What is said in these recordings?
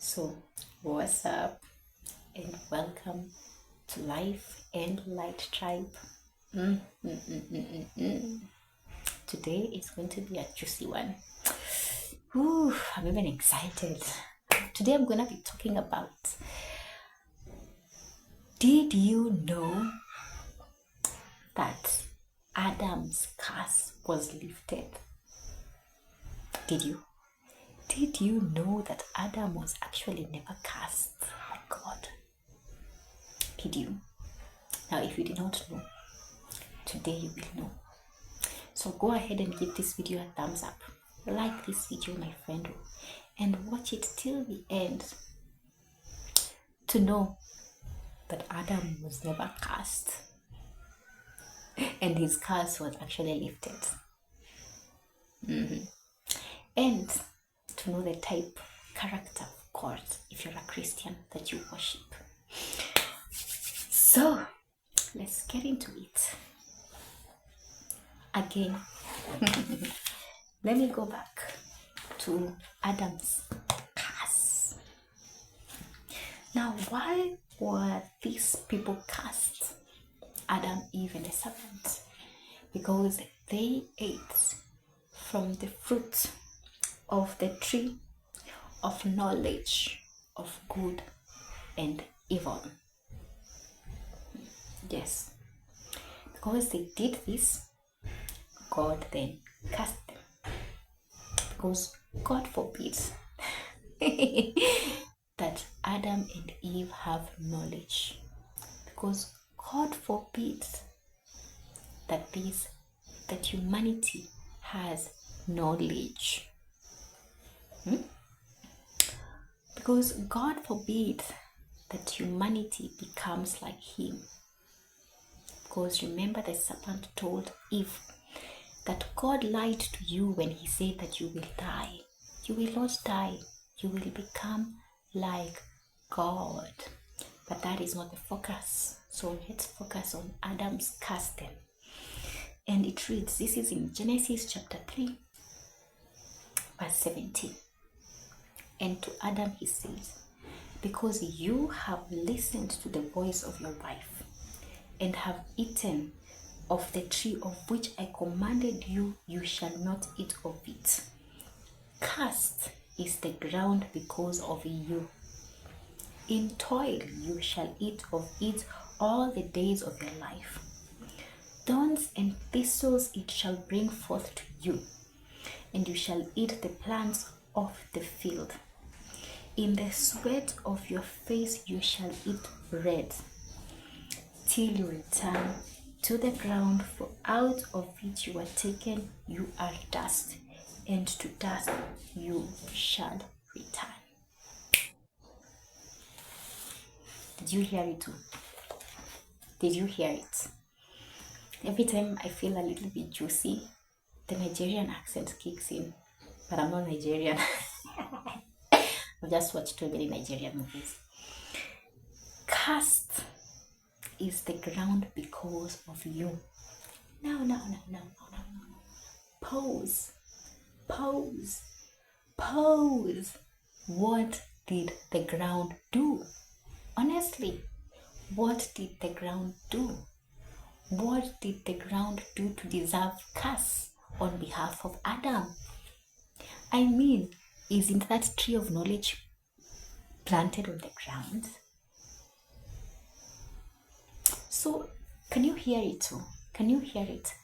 So, what's up, and welcome to Life and Light Tribe. Today is going to be a juicy one. I'm even excited. Today I'm going to be talking about, did you know that Adam's curse was lifted? Did you? Did you know that Adam was actually never cursed by God? Did you? Now, if you did not know, today you will know. So go ahead and give this video a thumbs up. Like this video, my friend, and watch it till the end to know that Adam was never cursed and his curse was actually lifted. And to know the type, character of God, if you're a Christian, that you worship. So let's get into it. Again, let me go back to Adam's curse. Now, why were these people cursed? Adam, Eve, and the serpent? Because they ate from the fruit of the tree of knowledge of good and evil. Yes, because they did this, God then cursed them. Because God forbids that Adam and Eve have knowledge. Because God forbids that humanity has knowledge. Because God forbids that humanity becomes like him. Because remember, the serpent told Eve that God lied to you when he said that you will die. You will not die. You will become like God. But that is not the focus. So let's focus on Adam's curse then. And it reads, this is in Genesis chapter 3, verse 17. And to Adam he says, because you have listened to the voice of your wife and have eaten of the tree of which I commanded you, you shall not eat of it. Cursed is the ground because of you. In toil you shall eat of it all the days of your life. Thorns and thistles it shall bring forth to you, and you shall eat the plants of the field. In the sweat of your face you shall eat bread, till you return to the ground, for out of it you are taken, you are dust, and to dust you shall return. Did you hear it too? Did you hear it? Every time I feel a little bit juicy, the Nigerian accent kicks in, but I'm not Nigerian. I've just watched too many Nigerian movies. Cursed is the ground because of you. No. Pause. What did the ground do? Honestly, what did the ground do? What did the ground do to deserve curse on behalf of Adam? I mean, isn't that tree of knowledge planted on the ground? So, can you hear it too? Can you hear it?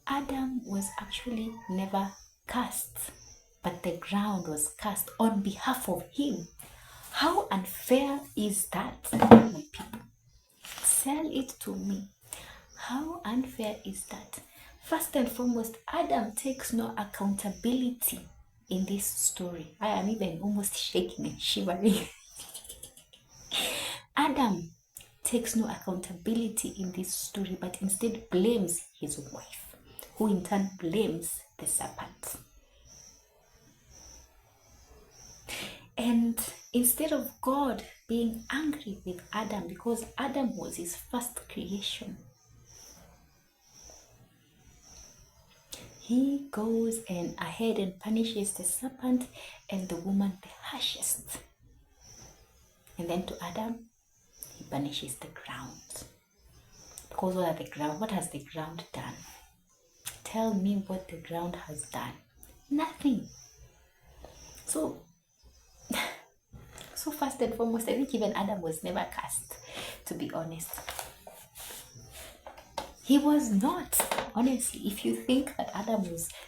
Adam was actually never cursed, but the ground was cursed on behalf of him. How unfair is that, my people? Sell it to me. How unfair is that? First and foremost, Adam takes no accountability in this story. I am even almost shaking and shivering. Adam takes no accountability in this story, but instead blames his wife, who in turn blames the serpent. And instead of God being angry with Adam, because Adam was his first creation, he goes ahead and punishes the serpent and the woman the harshest. And then to Adam, he punishes the ground. Because what has the ground done? Tell me what the ground has done. Nothing. So first and foremost, I think even Adam was never cursed, to be honest. He was not. Honestly, if you think that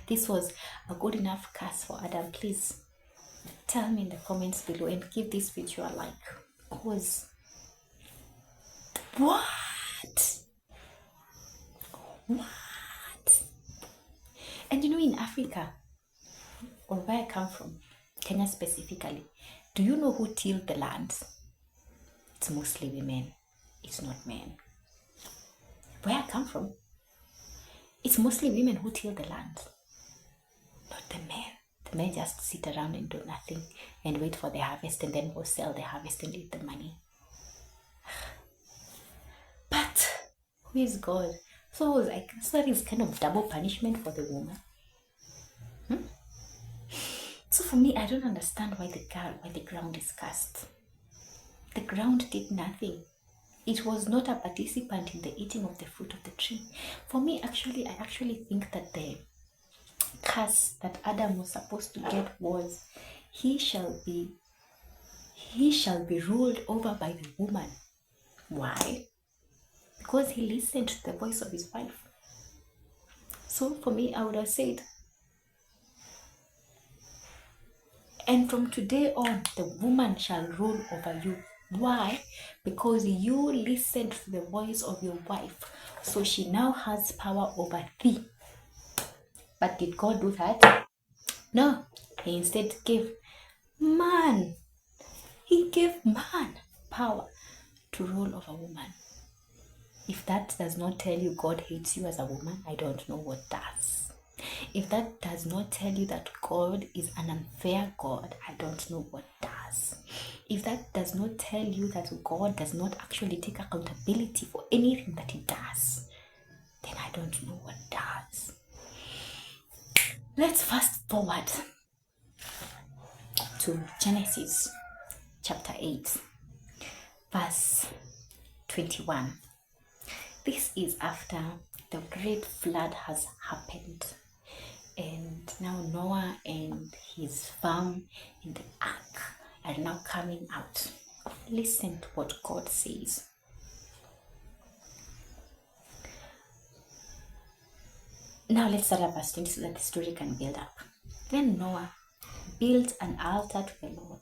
this was a good enough curse for Adam, please tell me in the comments below and give this video a like. Because what? And in Africa, or where I come from, Kenya specifically, do you know who tilled the land? It's mostly women. It's not men. Where I come from, it's mostly women who till the land, not the men. The men just sit around and do nothing and wait for the harvest and then go sell the harvest and eat the money. But who is God? So that is kind of double punishment for the woman. So for me, I don't understand why the ground is cursed. The ground did nothing. It was not a participant in the eating of the fruit of the tree. For me, I actually think that the curse that Adam was supposed to get was he shall be ruled over by the woman. Why? Because he listened to the voice of his wife. So for me, I would have said, and from today on, the woman shall rule over you. Why? Because you listened to the voice of your wife. So she now has power over thee. But did God do that? No. He instead gave man. He gave man power to rule over woman. If that does not tell you God hates you as a woman, I don't know what does. If that does not tell you that God is an unfair God, I don't know what does. If that does not tell you that God does not actually take accountability for anything that he does, then I don't know what does. Let's fast forward to Genesis chapter 8, verse 21. This is after the great flood has happened. And now Noah and his farm in the ark are now coming out. Listen to what God says. Now let's start at verse 20 so that the story can build up. Then Noah built an altar to the Lord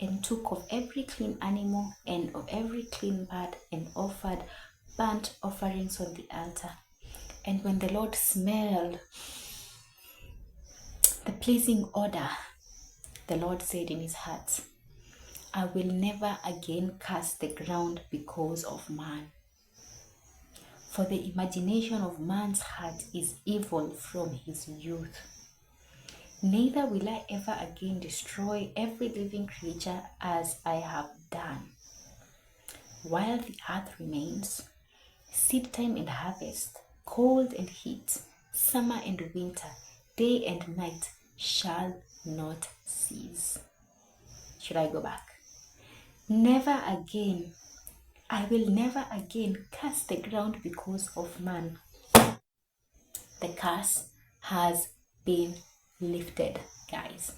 and took of every clean animal and of every clean bird and offered burnt offerings on the altar. And when the Lord smelled the pleasing odor, the Lord said in his heart, I will never again curse the ground because of man. For the imagination of man's heart is evil from his youth. Neither will I ever again destroy every living creature as I have done. While the earth remains, seed time and harvest, cold and heat, summer and winter, day and night shall not cease. Should I go back? Never again. I will never again curse the ground because of man. The curse has been lifted, guys.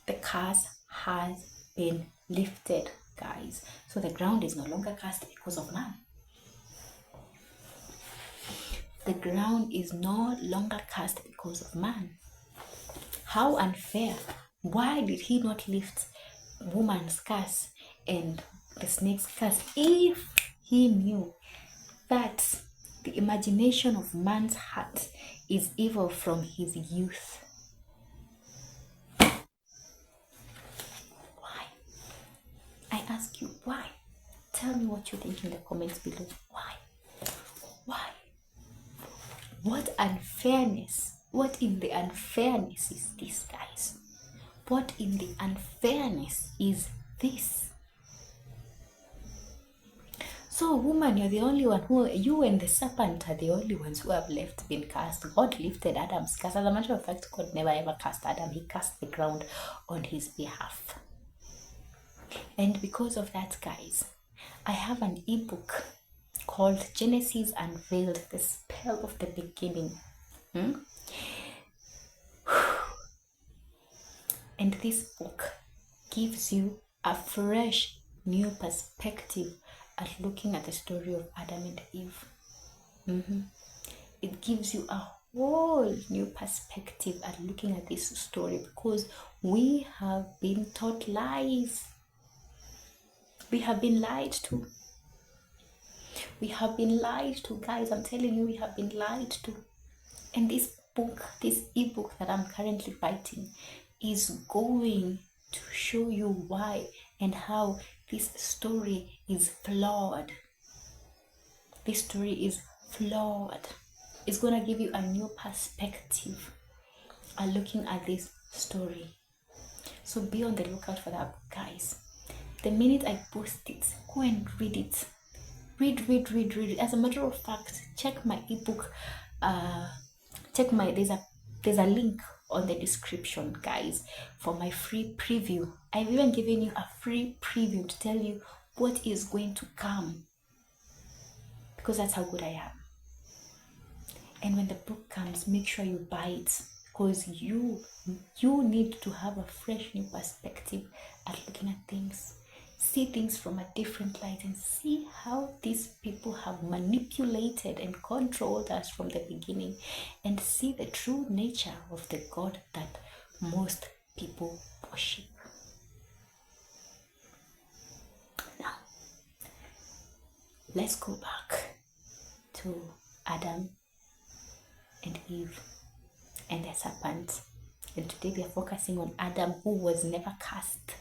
The curse has been lifted, guys. So the ground is no longer cursed because of man. The ground is no longer cursed because of man. How unfair. Why did he not lift woman's curse and the snake's curse if he knew that the imagination of man's heart is evil from his youth? Why? I ask you, why? Tell me what you think in the comments below. Why? Why? What unfairness? What in the unfairness is this, guys? What in the unfairness is this? So, woman, you're the only one you and the serpent are the only ones who have been cursed. God lifted Adam's curse. As a matter of fact, God never ever cursed Adam. He cursed the ground on his behalf. And because of that, guys, I have an ebook called Genesis Unveiled, the Spell of the Beginning. And this book gives you a fresh new perspective at looking at the story of Adam and Eve. It gives you a whole new perspective at looking at this story, because we have been taught lies. We have been lied to. We have been lied to, guys. I'm telling you, we have been lied to. And this book, this ebook that I'm currently writing, is going to show you why and how this story is flawed. This story is flawed. It's going to give you a new perspective at looking at this story. So be on the lookout for that book, guys. The minute I post it, go and read it. Read. As a matter of fact, check my ebook. There's a link on the description, guys, for my free preview. I've even given you a free preview to tell you what is going to come, because that's how good I am. And when the book comes, make sure you buy it, because you need to have a fresh new perspective at looking at things. See things from a different light and see how these people have manipulated and controlled us from the beginning, and see the true nature of the God that most people worship. Now, let's go back to Adam and Eve and the serpent. And today we are focusing on Adam, who was never cursed,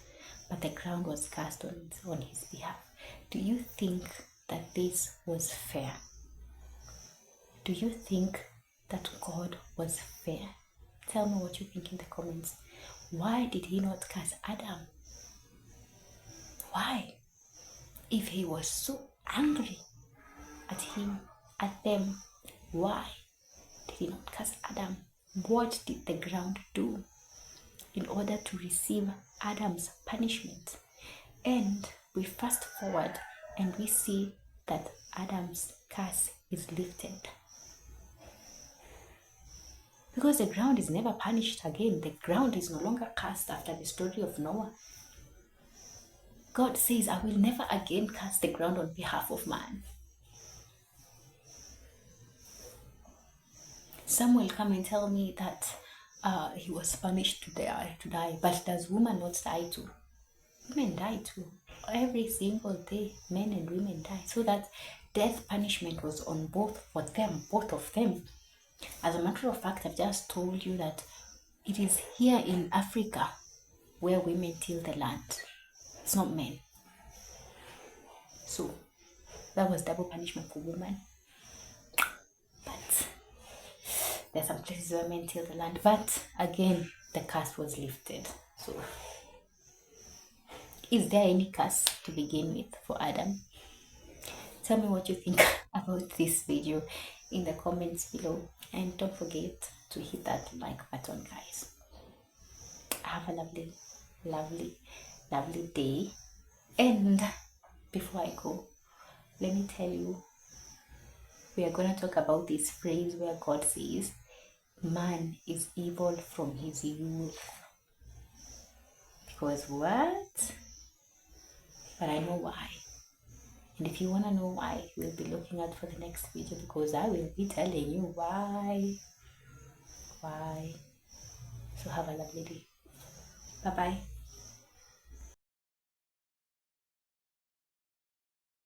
but the ground was cast on his behalf. Do you think that this was fair? Do you think that God was fair? Tell me what you think in the comments. Why did he not curse Adam? Why? If he was so angry at them, why did he not curse Adam? What did the ground do in order to receive Adam's punishment? And we fast forward and we see that Adam's curse is lifted, because the ground is never punished again. The ground is no longer cursed after the story of Noah. God says, I will never again curse the ground on behalf of man. Some will come and tell me that he was punished to die. But does woman not die too? Women die too. Every single day, men and women die. So that death punishment was on both of them. As a matter of fact, I've just told you that it is here in Africa where women till the land. It's not men. So that was double punishment for women. But there are some places where men till the land. But again, the curse was lifted. So is there any curse to begin with for Adam? Tell me what you think about this video in the comments below. And don't forget to hit that like button, guys. Have a lovely day. And before I go, let me tell you, we are going to talk about this phrase where God says, man is evil from his youth. Because what? But I know why. And if you want to know why, we'll be looking out for the next video, because I will be telling you why. So have a lovely day. Bye-bye.